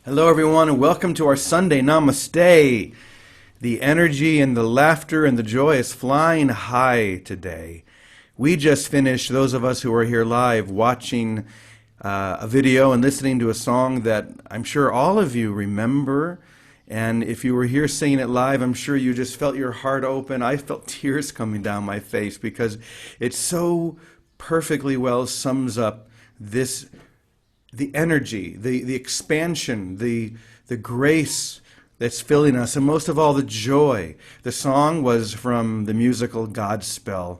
Hello, everyone, and welcome to our Sunday Namaste. The energy and the laughter and the joy is flying high today. We just finished, those of us who are here live, watching a video and listening to a song that I'm sure all of you remember. And if you were here singing it live, I'm sure you just felt your heart open. I felt tears coming down my face because it so perfectly well sums up this the energy, the expansion, the grace that's filling us, and most of all, the joy. The song was from the musical Godspell,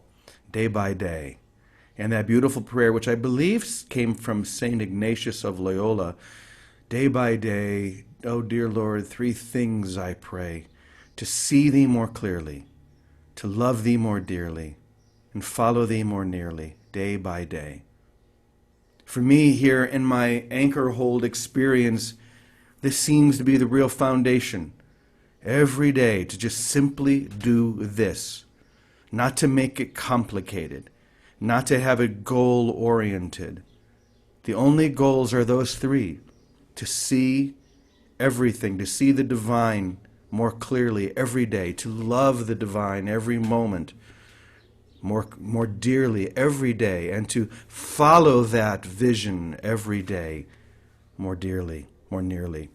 Day by Day. And that beautiful prayer, which I believe came from St. Ignatius of Loyola, day by day, oh dear Lord, three things I pray: to see thee more clearly, to love thee more dearly, and follow thee more nearly, day by day. For me, here in my anchor hold experience, this seems to be the real foundation. Every day to just simply do this, not to make it complicated, not to have it goal-oriented. The only goals are those three: to see everything, to see the divine more clearly every day, to love the divine every moment, more dearly every day, and to follow that vision every day more dearly, more nearly.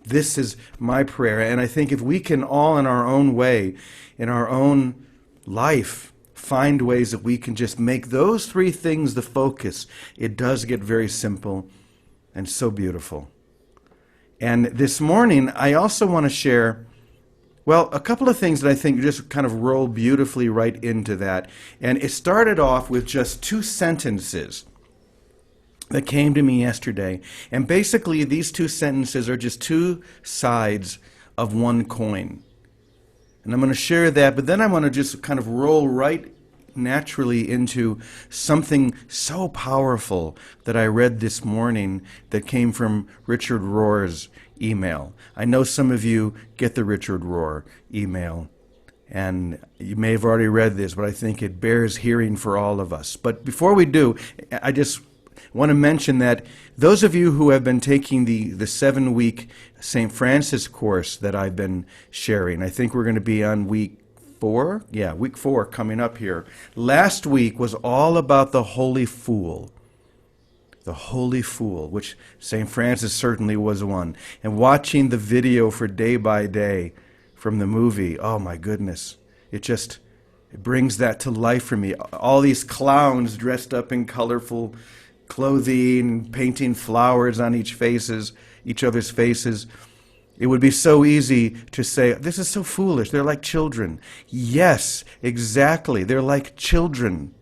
This is my prayer, and I think if we can all in our own way, in our own life, find ways that we can just make those three things the focus, it does get very simple and so beautiful. And this morning, I also want to share a couple of things that I think just kind of roll beautifully right into that. And it started off with just two sentences that came to me yesterday. And basically, these two sentences are just two sides of one coin. And I'm going to share that, but then I want to just kind of roll right naturally into something so powerful that I read this morning that came from Richard Rohr's email. I know some of you get the Richard Rohr email, and you may have already read this, but I think it bears hearing for all of us. But before we do, I just want to mention that those of you who have been taking the 7-week St. Francis course that I've been sharing, I think we're going to be on week 4? Yeah, week 4 coming up here. Last week was all about the Holy Fool. The Holy Fool, which St. Francis certainly was one. And watching the video for Day by Day from the movie, oh my goodness, it brings that to life for me. All these clowns dressed up in colorful clothing, painting flowers on each other's faces. It would be so easy to say, this is so foolish, they're like children. Yes, exactly, they're like children.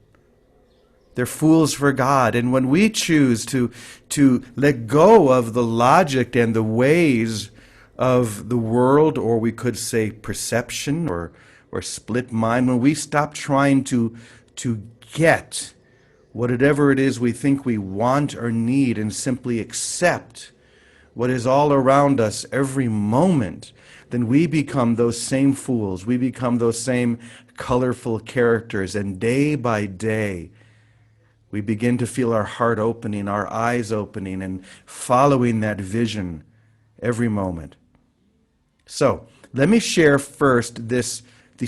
They're fools for God. And when we choose to let go of the logic and the ways of the world, or we could say perception or split mind, when we stop trying to get whatever it is we think we want or need and simply accept what is all around us every moment, then we become those same fools. We become those same colorful characters. And day by day, we begin to feel our heart opening, our eyes opening, and following that vision every moment. So, let me share first these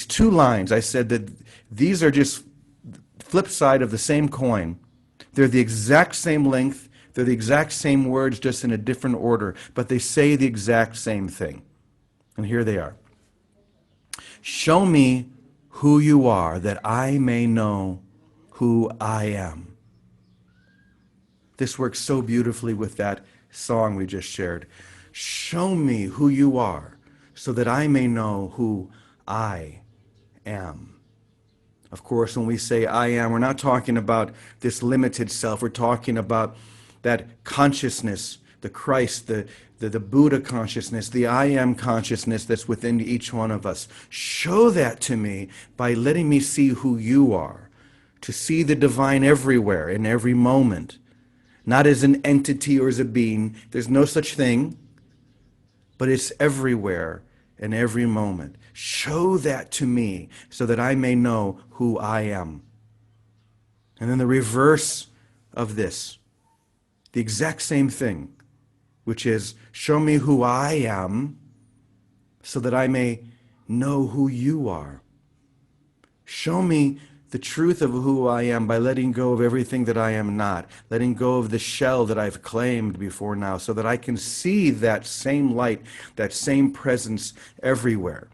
two lines. I said that these are just flip side of the same coin. They're the exact same length. They're the exact same words, just in a different order, but they say the exact same thing. And here they are. Show me who you are, that I may know who I am. This works so beautifully with that song we just shared. Show me who you are, so that I may know who I am. Of course, when we say I am, we're not talking about this limited self. We're talking about that consciousness, the Christ, the Buddha consciousness, the I am consciousness that's within each one of us. Show that to me by letting me see who you are, to see the divine everywhere, in every moment. Not as an entity or as a being. There's no such thing, but it's everywhere in every moment. Show that to me so that I may know who I am. And then the reverse of this, the exact same thing. which is, show me who I am so that I may know who you are. Show me the truth of who I am by letting go of everything that I am not, letting go of the shell that I've claimed before now, so that I can see that same light, that same presence everywhere,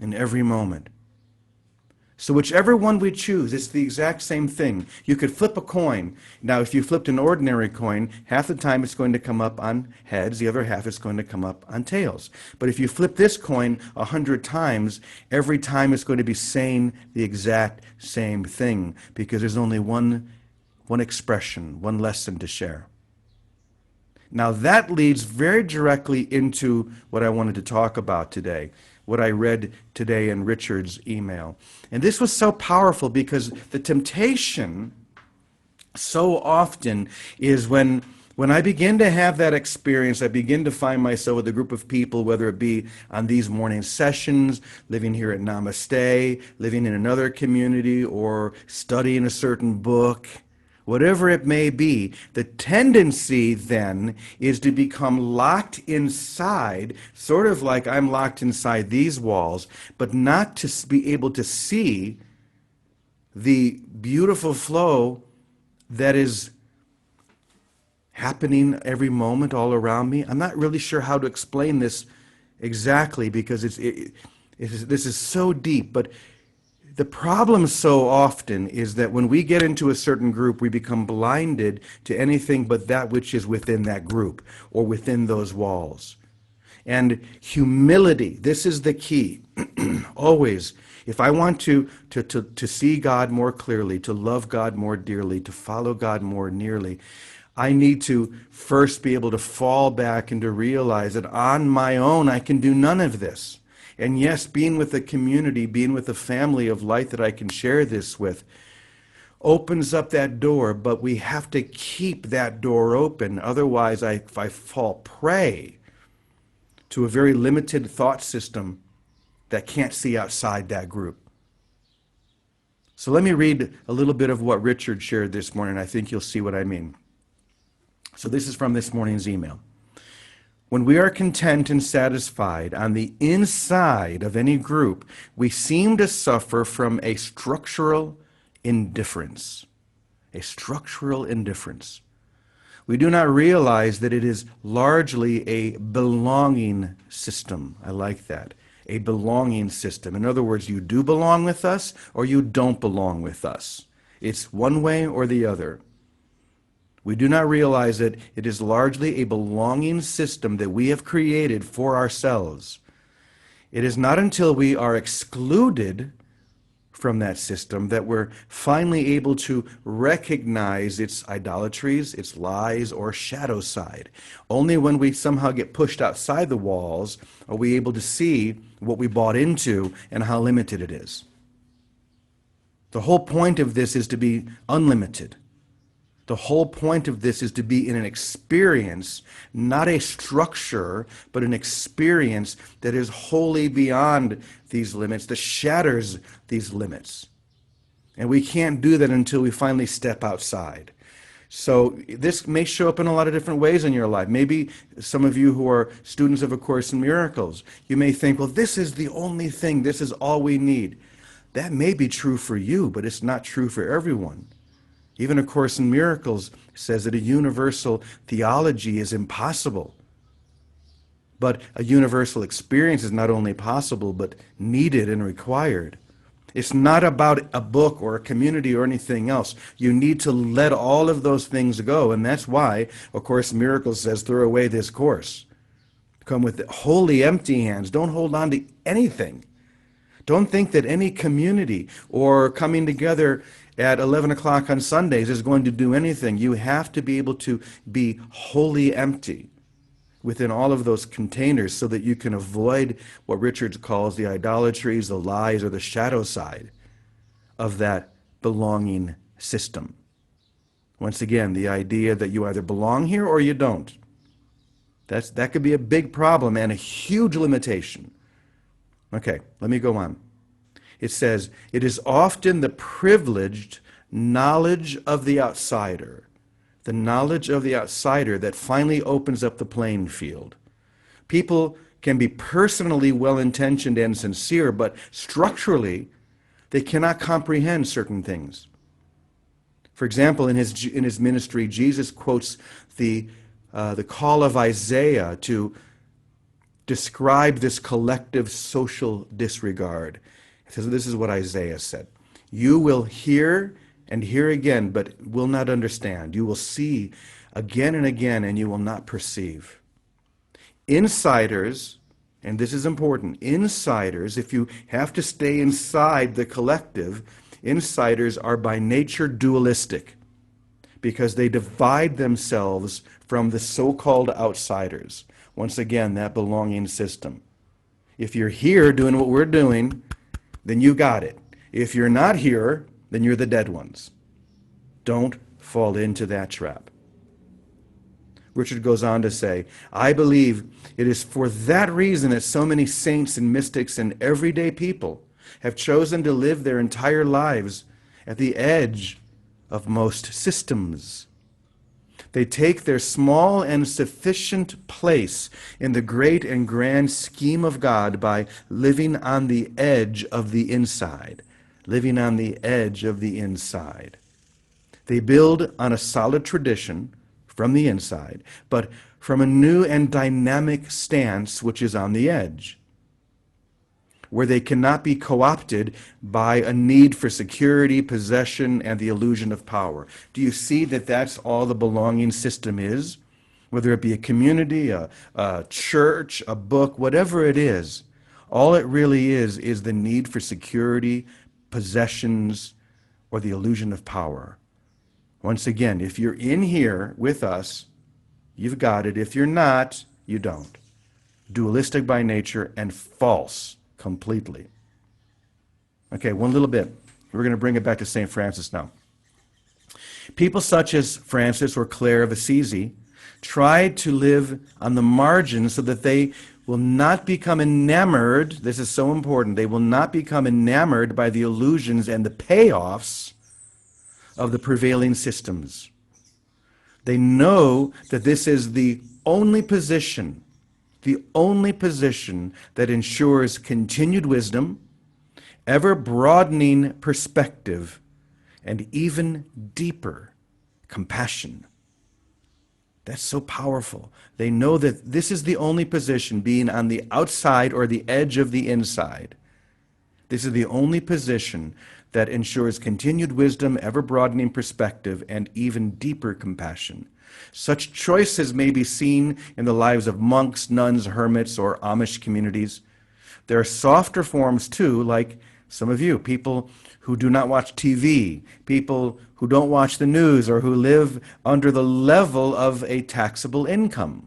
in every moment. So whichever one we choose, it's the exact same thing. You could flip a coin. Now, if you flipped an ordinary coin, half the time it's going to come up on heads, the other half is going to come up on tails. But if you flip this coin 100 times, every time it's going to be saying the exact same thing, because there's only one expression, one lesson to share. Now that leads very directly into what I wanted to talk about today, what I read today in Richard's email. And this was so powerful because the temptation so often is when I begin to have that experience, I begin to find myself with a group of people, whether it be on these morning sessions, living here at Namaste, living in another community, or studying a certain book, whatever it may be, the tendency then is to become locked inside, sort of like I'm locked inside these walls, but not to be able to see the beautiful flow that is happening every moment all around me. I'm not really sure how to explain this exactly because this is so deep, but the problem so often is that when we get into a certain group, we become blinded to anything but that which is within that group or within those walls. And humility, this is the key. Always, if I want to see God more clearly, to love God more dearly, to follow God more nearly, I need to first be able to fall back and to realize that on my own I can do none of this. And yes, being with a community, being with a family of light that I can share this with, opens up that door, but we have to keep that door open. Otherwise, I fall prey to a very limited thought system that can't see outside that group. So let me read a little bit of what Richard shared this morning. I think you'll see what I mean. So this is from this morning's email. When we are content and satisfied on the inside of any group, we seem to suffer from a structural indifference. A structural indifference. We do not realize that it is largely a belonging system. I like that. A belonging system. In other words, you do belong with us or you don't belong with us. It's one way or the other. We do not realize that it is largely a belonging system that we have created for ourselves. It is not until we are excluded from that system that we're finally able to recognize its idolatries, its lies, or shadow side. Only when we somehow get pushed outside the walls are we able to see what we bought into and how limited it is. The whole point of this is to be unlimited. The whole point of this is to be in an experience, not a structure, but an experience that is wholly beyond these limits, that shatters these limits. And we can't do that until we finally step outside. So this may show up in a lot of different ways in your life. Maybe some of you who are students of A Course in Miracles, you may think, well, this is the only thing, this is all we need. That may be true for you, but it's not true for everyone. Even A Course in Miracles says that a universal theology is impossible. But a universal experience is not only possible, but needed and required. It's not about a book or a community or anything else. You need to let all of those things go, and that's why A Course in Miracles says, throw away this course. Come with wholly empty hands. Don't hold on to anything. Don't think that any community or coming together at 11 o'clock on Sundays is going to do anything. You have to be able to be wholly empty within all of those containers so that you can avoid what Richard calls the idolatries, the lies, or the shadow side of that belonging system. Once again, the idea that you either belong here or you don't. That could be a big problem and a huge limitation. Okay, let me go on. It says, it is often the privileged knowledge of the outsider, the knowledge of the outsider that finally opens up the playing field. People can be personally well-intentioned and sincere, but structurally, they cannot comprehend certain things. For example, in his ministry, Jesus quotes the call of Isaiah to describe this collective social disregard. He says, this is what Isaiah said. You will hear and hear again, but will not understand. You will see again and again, and you will not perceive. Insiders, and this is important, insiders, if you have to stay inside the collective, insiders are by nature dualistic because they divide themselves from the so-called outsiders. Once again, that belonging system. If you're here doing what we're doing, then you got it. If you're not here, then you're the dead ones. Don't fall into that trap. Richard goes on to say, I believe it is for that reason that so many saints and mystics and everyday people have chosen to live their entire lives at the edge of most systems. They take their small and sufficient place in the great and grand scheme of God by living on the edge of the inside. Living on the edge of the inside. They build on a solid tradition from the inside, but from a new and dynamic stance which is on the edge, where they cannot be co-opted by a need for security, possession, and the illusion of power. Do you see that that's all the belonging system is? Whether it be a community, a church, a book, whatever it is, all it really is the need for security, possessions, or the illusion of power. Once again, if you're in here with us, you've got it. If you're not, you don't. Dualistic by nature and false completely. Okay, one little bit. We're going to bring it back to St. Francis now. People such as Francis or Clare of Assisi tried to live on the margins so that they will not become enamored. This is so important. They will not become enamored by the illusions and the payoffs of the prevailing systems. They know that this is the only position that ensures continued wisdom, ever-broadening perspective, and even deeper compassion. That's so powerful. They know that this is the only position, being on the outside or the edge of the inside. This is the only position that ensures continued wisdom, ever-broadening perspective, and even deeper compassion. Such choices may be seen in the lives of monks, nuns, hermits, or Amish communities. There are softer forms, too, like some of you, people who do not watch TV, people who don't watch the news, or who live under the level of a taxable income.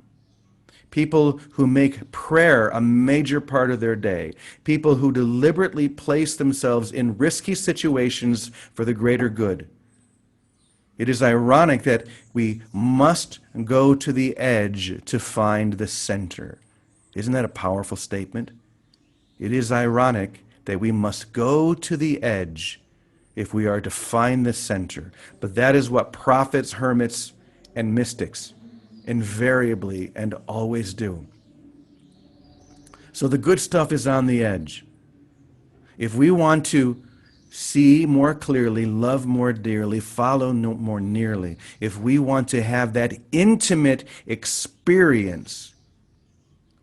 People who make prayer a major part of their day. People who deliberately place themselves in risky situations for the greater good. It is ironic that we must go to the edge to find the center. Isn't that a powerful statement? It is ironic that we must go to the edge if we are to find the center. But that is what prophets, hermits, and mystics invariably and always do. So the good stuff is on the edge. If we want to see more clearly, love more dearly, follow more nearly, if we want to have that intimate experience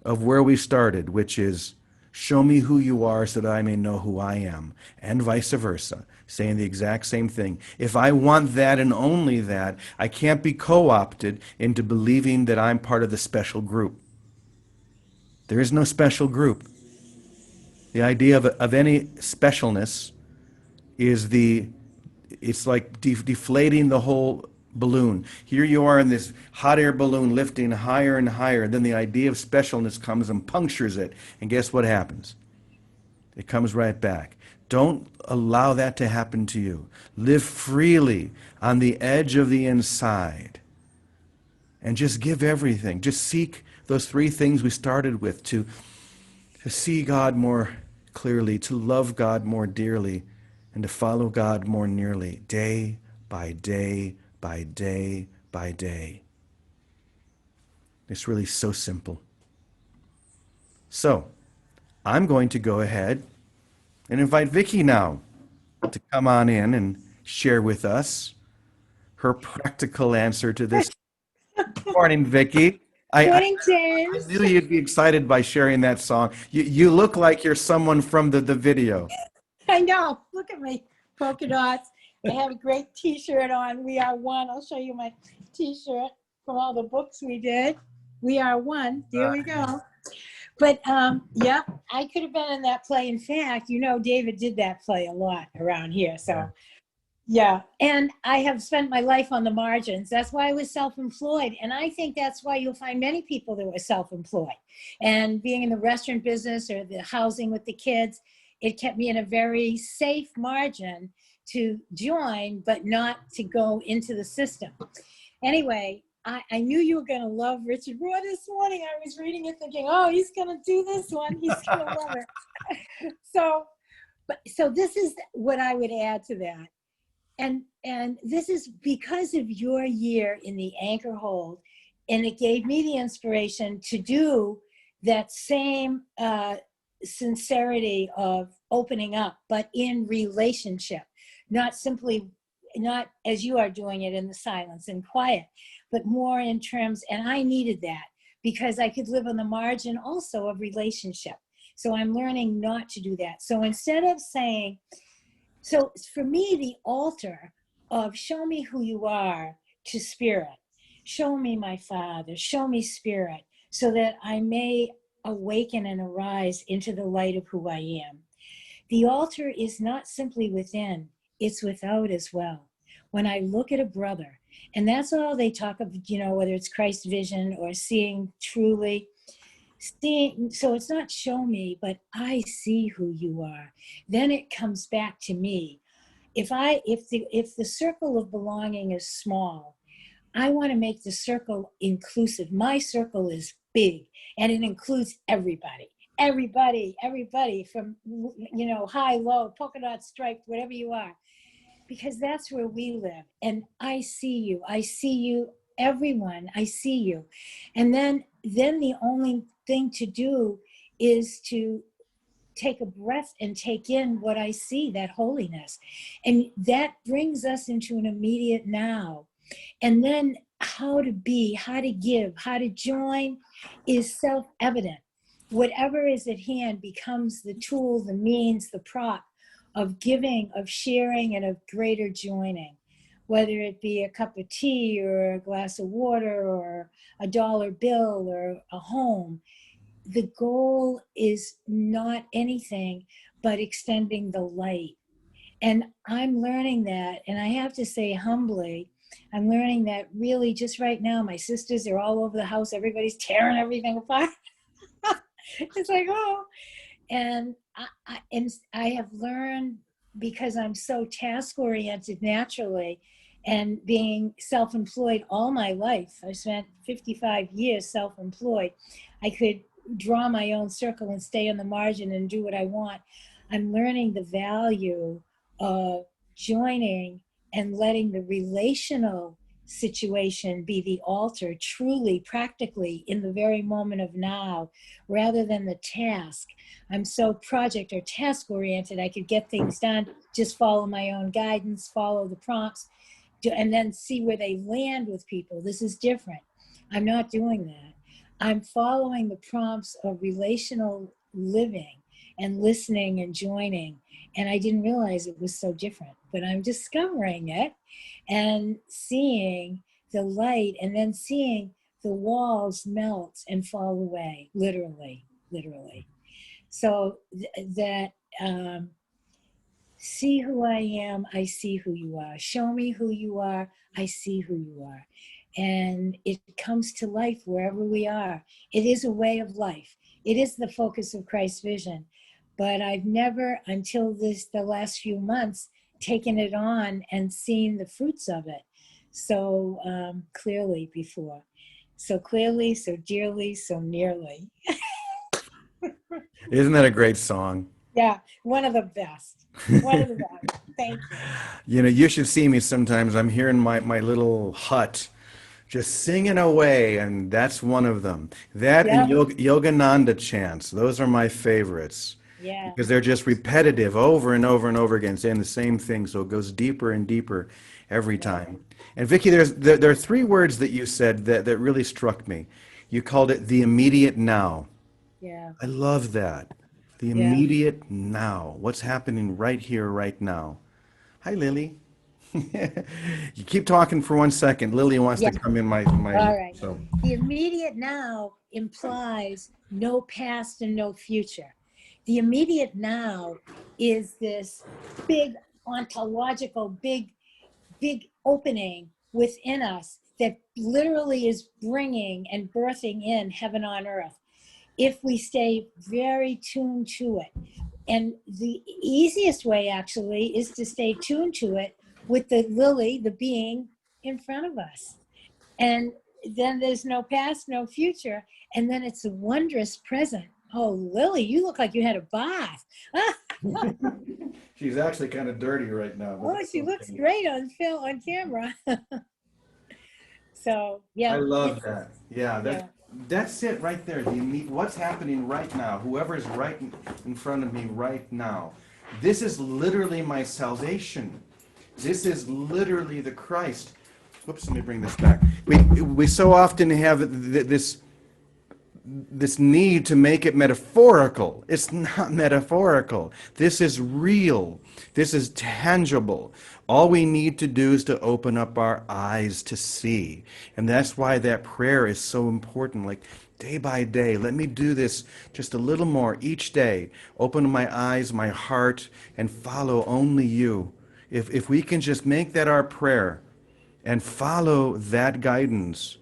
of where we started, which is, show me who you are so that I may know who I am, and vice versa, saying the exact same thing. If I want that and only that, I can't be co-opted into believing that I'm part of the special group. There is no special group. The idea of any specialness is it's like deflating the whole balloon. Here you are in this hot air balloon lifting higher and higher, and then the idea of specialness comes and punctures it, and guess what happens? It comes right back. Don't allow that to happen to you. Live freely on the edge of the inside, and just give everything. Just seek those three things we started with, to see God more clearly, to love God more dearly, and to follow God more nearly, day by day by day by day. It's really so simple. So I'm going to go ahead and invite Vicky now to come on in and share with us her practical answer to this. Morning, Vicky. I Morning, I James. knew you'd be excited by sharing that song. You look like you're someone from the video. I know. Look at me. Polka dots. I have a great T-shirt on. We are one. I'll show you my T-shirt from all the books we did. We are one. There we go. But yeah, I could have been in that play. In fact, David did that play a lot around here. So yeah, and I have spent my life on the margins. That's why I was self-employed. And I think that's why you'll find many people that were self-employed. And being in the restaurant business or the housing with the kids, it kept me in a very safe margin to join, but not to go into the system. Anyway, I knew you were going to love Richard Rohr this morning. I was reading it thinking, oh, he's going to do this one. He's going to love it. So this is what I would add to that. And this is because of your year in the anchor hold, and it gave me the inspiration to do that same sincerity of opening up, but in relationship, not as you are doing it in the silence and quiet, but more in terms, and I needed that because I could live on the margin also of relationship. So I'm learning not to do that. So instead of saying, so for me, the altar of show me who you are to spirit, show me my Father, show me spirit, so that I may awaken and arise into the light of who I am. The altar is not simply within, it's without as well. When I look at a brother, and that's all they talk of, whether it's Christ vision or seeing truly, so it's not show me, but I see who you are. Then it comes back to me. If the circle of belonging is small, I want to make the circle inclusive. My circle is big, and it includes everybody from, high, low, polka dot, striped, whatever you are, because that's where we live. And I see you, everyone, I see you. And then the only thing to do is to take a breath and take in what I see, that holiness. And that brings us into an immediate now. And then how to be, how to give, how to join is self-evident. Whatever is at hand becomes the tool, the means, the prop of giving, of sharing, and of greater joining. Whether it be a cup of tea or a glass of water or a dollar bill or a home, the goal is not anything but extending the light. And I'm learning that, and I have to say humbly, I'm learning that really just right now. My sisters are all over the house. Everybody's tearing everything apart. It's like, oh. And I have learned, because I'm so task-oriented naturally, and being self-employed all my life. I spent 55 years self-employed. I could draw my own circle and stay on the margin and do what I want. I'm learning the value of joining and letting the relational situation be the altar, truly, practically, in the very moment of now, rather than the task. I'm so project or task oriented, I could get things done, just follow my own guidance, follow the prompts, and then see where they land with people. This is different. I'm not doing that. I'm following the prompts of relational living and listening and joining. And I didn't realize it was so different, but I'm discovering it and seeing the light, and then seeing the walls melt and fall away, literally. So that see who I am, I see who you are. Show me who you are, I see who you are. And it comes to life wherever we are. It is a way of life. It is the focus of Christ's vision. But I've never, until the last few months, taken it on and seen the fruits of it so clearly before. So clearly, so dearly, so nearly. Isn't that a great song? Yeah, one of the best. One of the best. Thank you. You should see me sometimes. I'm here in my little hut just singing away, and that's one of them. That and Yep. Yogananda chants, those are my favorites Yeah. because they're just repetitive over and over and over again, saying the same thing, so it goes deeper and deeper every Yeah. time. And Vicky, there are three words that you said that really struck me. You called it the immediate now. Yeah. I love that. The Yeah. immediate now. What's happening right here, right now. Hi, Lily. You keep talking for 1 second. Lily wants Yeah. to come in my All right. so. The immediate now implies no past and no future. The immediate now is this big ontological, big opening within us that literally is bringing and birthing in heaven on earth if we stay very tuned to it. And the easiest way actually is to stay tuned to it with the lily, the being in front of us. And then there's no past, no future. And then it's a wondrous present. Oh, Lily, you look like you had a bath. She's actually kind of dirty right now, but Oh, that's she looks okay. great on film, on camera. So I yeah, love it's that. Yeah, yeah, that's it right there. What's happening right now? Whoever's right in front of me right now. This is literally my salvation. This is literally the Christ. Whoops, let me bring this back. We so often have this need to make it metaphorical. It's not metaphorical. This is real. This is tangible. All we need to do is to open up our eyes to see. And that's why that prayer is so important. Like day by day, let me do this just a little more each day. Open my eyes, my heart, and follow only you. If we can just make that our prayer and follow that guidance,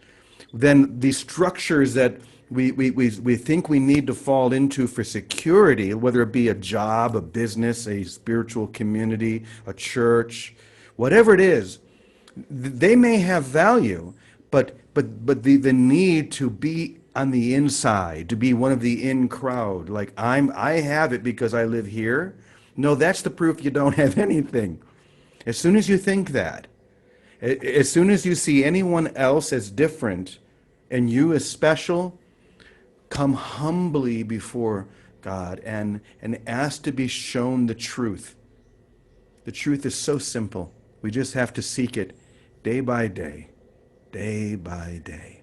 then the structures that we think we need to fall into for security, whether it be a job, a business, a spiritual community, a church, whatever it is, they may have value, but the need to be on the inside, to be one of the in crowd, like I have it because I live here. No, that's the proof you don't have anything. As soon as you think that, as soon as you see anyone else as different and you as special, come humbly before God and ask to be shown the truth. The truth is so simple. We just have to seek it day by day, day by day.